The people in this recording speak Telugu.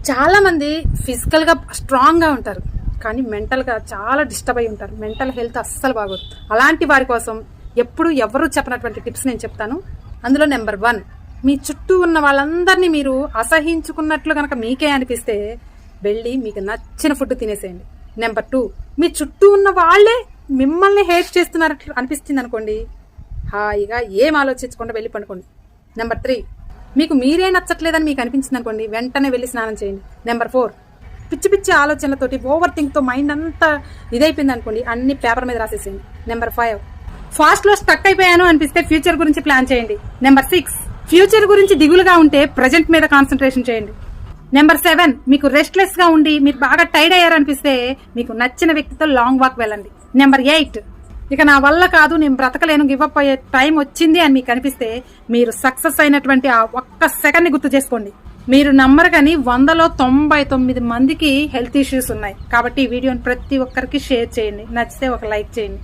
చాలా మంది ఫిజికల్ గా స్ట్రాంగ్ గా ఉంటారు, కానీ మెంటల్ గా చాలా డిస్టర్బ్ అయి ఉంటారు. మెంటల్ హెల్త్ అస్సలు బాగోదు. అలాంటి వారి కోసం ఎప్పుడు ఎవరు చెప్పినటువంటి టిప్స్ నేను చెప్తాను. అందులో నెంబర్ 1, మీ చుట్టూ ఉన్న వాళ్ళందరినీ మీరు అసహించుకున్నట్లు కనుక మీకే అనిపిస్తే వెళ్ళి మీకు నచ్చిన ఫుడ్ తినేసేయండి. నెంబర్ 2, మీ చుట్టూ ఉన్న వాళ్ళే మిమ్మల్ని హేట్ చేస్తున్నట్లు అనిపిస్తుంది అనుకోండి, హాయిగా ఏం ఆలోచించకుండా వెళ్ళి పండుకోండి. నెంబర్ 3, మీకు మీరే నచ్చట్లేదని మీకు అనిపించింది అనుకోండి, వెంటనే వెళ్ళి స్నానం చేయండి. నెంబర్ 4, పిచ్చి పిచ్చి ఆలోచనలతోటి ఓవర్ థింక్ తో మైండ్ అంతా ఇదైపోయింది అనుకోండి, అన్ని పేపర్ మీద రాసేసేయండి. నెంబర్ 5, ఫాస్ట్ లో స్టక్ అయిపోయాను అనిపిస్తే ఫ్యూచర్ గురించి ప్లాన్ చేయండి. నెంబర్ 6, ఫ్యూచర్ గురించి దిగులుగా ఉంటే ప్రజెంట్ మీద కాన్సన్ట్రేషన్ చేయండి. నెంబర్ 7, మీకు రెస్ట్లెస్ గా ఉండి మీరు బాగా టైర్డ్ అయ్యారనిపిస్తే మీకు నచ్చిన వ్యక్తితో లాంగ్ వాక్ వెళ్ళండి. నెంబర్ 8, ఇక నా వల్ల కాదు, నేను బ్రతకలేను, గివప్ అయ్యే టైం వచ్చింది అని మీకు అనిపిస్తే మీరు సక్సెస్ అయినటువంటి ఆ ఒక్క సెకండ్ ని గుర్తు చేసుకోండి. మీరు నమ్మరు కానీ 100లో 99 మందికి హెల్త్ ఇష్యూస్ ఉన్నాయి. కాబట్టి ఈ వీడియోని ప్రతి ఒక్కరికి షేర్ చేయండి. నచ్చితే ఒక లైక్ చేయండి.